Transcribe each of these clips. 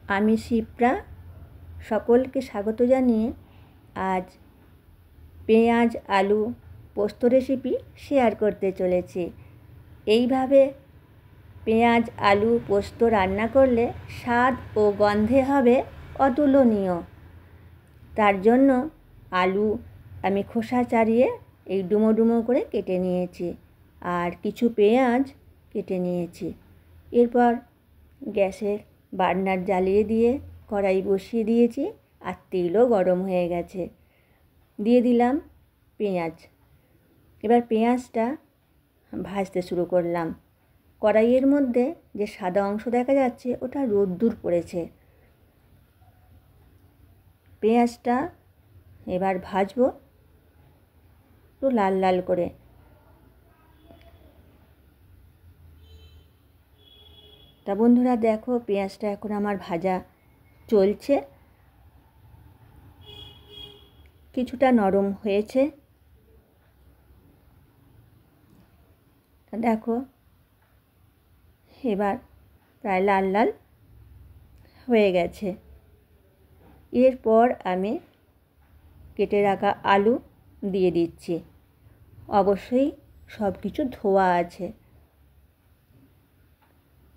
আমি শিপ্রা সকলকে স্বাগত জানিয়ে আজ পেঁয়াজ আলু পোস্ত রেসিপি শেয়ার করতে চলেছি। এইভাবে পেঁয়াজ আলু পোস্ত রান্না করলে স্বাদ ও গন্ধে হবে অতুলনীয়। তার জন্য আলু আমি খোসা ছাড়িয়ে এই ডুমো ডুমো করে কেটে নিয়েছি, আর কিছু পেঁয়াজ কেটে নিয়েছি। এরপর গ্যাসের বার্নার জ্বালিয়ে দিয়ে কড়াই বসিয়ে দিয়েছি, আর তেলও গরম হয়ে গেছে। দিয়ে দিলাম পেঁয়াজ। এবার পেঁয়াজটা ভাজতে শুরু করলাম। কড়াইয়ের মধ্যে যে সাদা অংশ দেখা যাচ্ছে ওটা রোদ্দুর পড়েছে। পেঁয়াজটা এবার ভাজবো একটু লাল লাল করে। তা বন্ধুরা দেখো, পেঁয়াজটা এখন আমার ভাজা চলছে, কিছুটা নরম হয়েছে। তা দেখো এবার প্রায় লাল লাল হয়ে গেছে। এরপর আমি কেটে রাখা আলু দিয়ে দিচ্ছি। অবশ্যই সব কিছু ধোয়া আছে।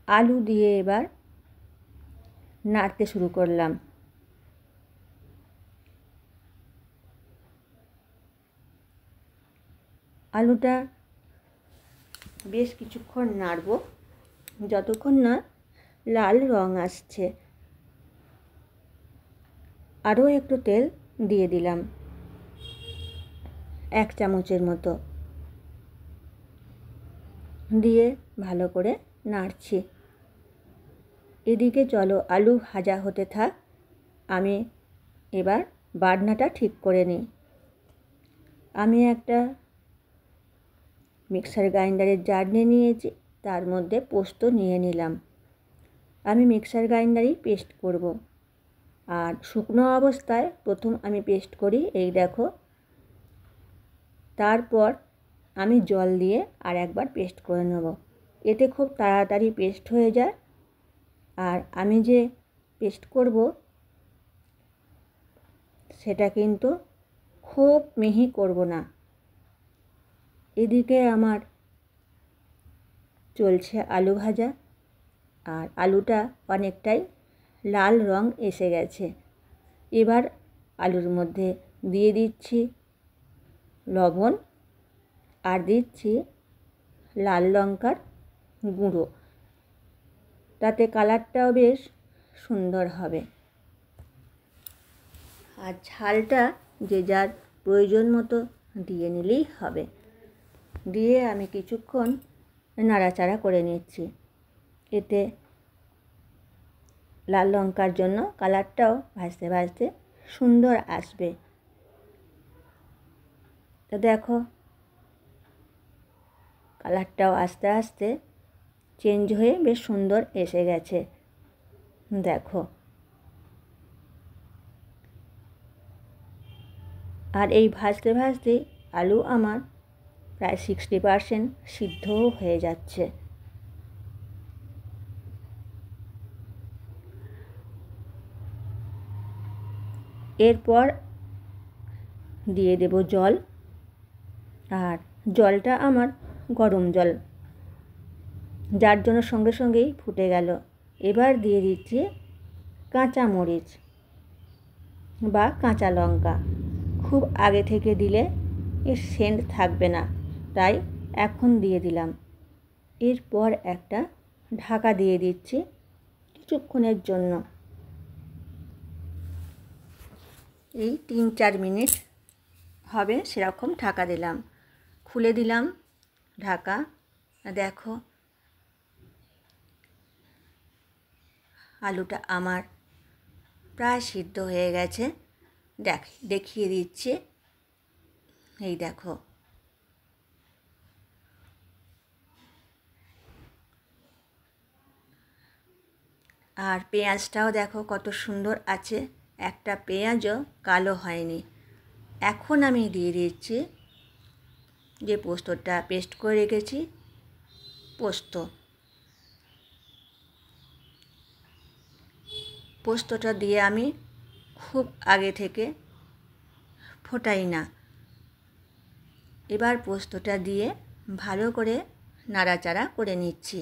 আলু দিয়ে এবার নাড়তে শুরু করলাম। আলুটা বেশ কিছুক্ষণ নাড়ব, যতক্ষণ না লাল রং আসছে। আরও একটু তেল দিয়ে দিলাম, 1 চামচের মতো, দিয়ে ভালো করে নাড়ছি। এদিকে চলো আলু ভাজা হতে থাক, আমি এবার বাটনাটা ঠিক করে নিই। আমি একটা মিক্সার গ্রাইন্ডারের জার নিয়ে নিয়েছি, তার মধ্যে পোস্ত নিয়ে নিলাম। আমি মিক্সার গ্রাইন্ডারেই পেস্ট করব, আর শুকনো অবস্থায় প্রথম আমি পেস্ট করি, এই দেখো। তারপর আমি জল দিয়ে আর একবার পেস্ট করে নেব। এতে খুব তাড়াতাড়ি পেস্ট হয়ে যায়। আর আমি যে পেস্ট করব সেটা কিন্তু খুব মিহি করব না। এদিকে আমার চলছে আলু ভাজা, আর আলুটা অনেকটাই লাল রং এসে গেছে। এবার আলুর মধ্যে দিয়ে দিচ্ছি লবণ, আর দিচ্ছি লাল লঙ্কার গুঁড়ো, তাতে কালারটাও বেশ সুন্দর হবে। আর ঝালটা যে যার প্রয়োজন মতো দিয়ে নিলেই হবে। দিয়ে আমি কিছুক্ষণ নাড়াচাড়া করে নিচ্ছি। এতে লাল লঙ্কার জন্য কালারটাও ভাজতে ভাজতে সুন্দর আসবে। তো দেখো কালারটাও আস্তে আস্তে চেঞ্জ হয়ে বেশ সুন্দর এসে গেছে। দেখো, আর এই ভাজতে ভাজতে আলু আমার প্রায় 60% সিদ্ধও হয়ে যাচ্ছে। এরপর দিয়ে দেব জল, আর জলটা আমার গরম জল, যার জন্য সঙ্গে সঙ্গেই ফুটে গেল। এবার দিয়ে দিচ্ছি কাঁচা মরিচ বা কাঁচা লঙ্কা। খুব আগে থেকে দিলে এর সেন্ট থাকবে না, তাই এখন দিয়ে দিলাম। এরপর একটা ঢাকা দিয়ে দিচ্ছি কিছুক্ষণের জন্য। এই 3-4 মিনিট হবে সেরকম ঢাকা দিলাম। খুলে দিলাম ঢাকা। দেখো আলুটা আমার প্রায় সিদ্ধ হয়ে গেছে। দেখিয়ে দিচ্ছি, এই দেখো। আর পেঁয়াজটাও দেখো কত সুন্দর আছে, একটা পেঁয়াজও কালো হয়নি। এখন আমি দিয়ে দিচ্ছি যে পোস্তটা পেস্ট করে রেখেছি, পোস্ত। পোস্তটা দিয়ে আমি খুব আগে থেকে ফোটাই না। এবার পোস্তটা দিয়ে ভালো করে নাড়াচাড়া করে নিচ্ছি।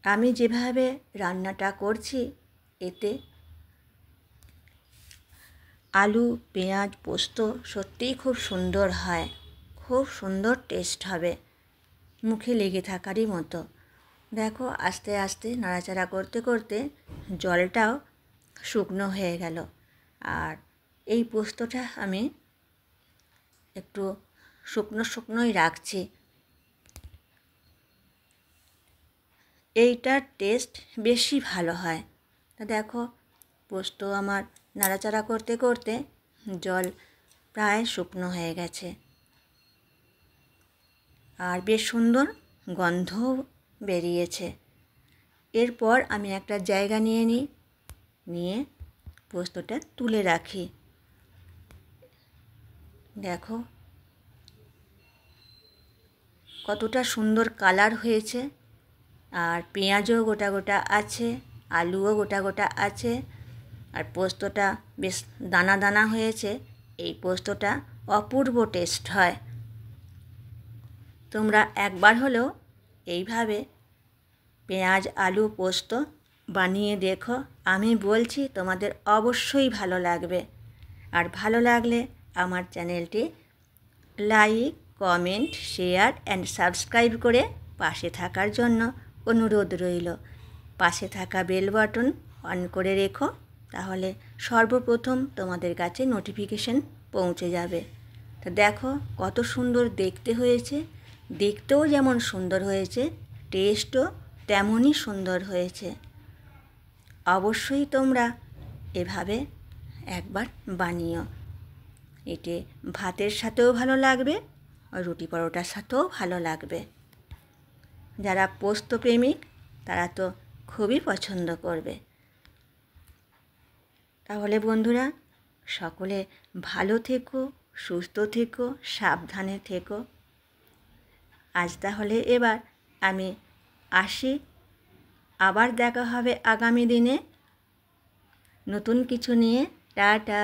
আমি যেভাবে রান্নাটা করছি এতে আলু, পেঁয়াজ, পোস্ত সত্যিই খুব সুন্দর হয়, খুব সুন্দর টেস্ট হবে, মুখে লেগে থাকারই মতো। দেখো আস্তে আস্তে নাড়াচাড়া করতে করতে জলটাও শুকনো হয়ে গেল। আর এই পোস্তটা আমি একটু শুকনো শুকনোই রাখছি। এইটার টেস্ট বেশি ভালো হয়। তা দেখো পোস্ত আমার নাড়াচাড়া করতে করতে জল প্রায় শুকনো হয়ে গেছে, আর বেশ সুন্দর গন্ধও বেরিয়েছে। এরপর আমি একটা জায়গা নিয়ে পোস্তটা তুলে রাখি। দেখো কতটা সুন্দর কালার হয়েছে, আর পেঁয়াজও গোটা গোটা আছে, আলুও গোটা গোটা আছে, আর পোস্তটা বেশ দানা দানা হয়েছে। এই পোস্তটা অপূর্ব টেস্ট হয়। তোমরা একবার হলেও এইভাবে পেঁয়াজ আলু পোস্ত বানিয়ে দেখো। আমি বলছি তোমাদের অবশ্যই ভালো লাগবে। আর ভালো লাগলে আমার চ্যানেলটি like, comment, share and subscribe করে পাশে থাকার জন্য অনুরোধ রইল। পাশে থাকা বেল বাটন অন করে রেখো, তাহলে সর্বপ্রথম তোমাদের কাছে নোটিফিকেশন পৌঁছে যাবে। তো দেখো কত সুন্দর দেখতে হয়েছে, দেখতেও যেমন সুন্দর হয়েছে, টেস্টও তেমনই সুন্দর হয়েছে। অবশ্যই তোমরা এভাবে একবার বানিও। এতে ভাতের সাথেও ভালো লাগবে, আর রুটি পরোটার সাথেও ভালো লাগবে। যারা পোস্ত প্রেমিক তারা তো খুবই পছন্দ করবে। তাহলে বন্ধুরা সকলে ভালো থেকো, সুস্থ থেকো, সাবধানে থেকো। আজ তাহলে এবার আমি আসি। আবার দেখা হবে আগামী দিনে নতুন কিছু নিয়ে। টাটা।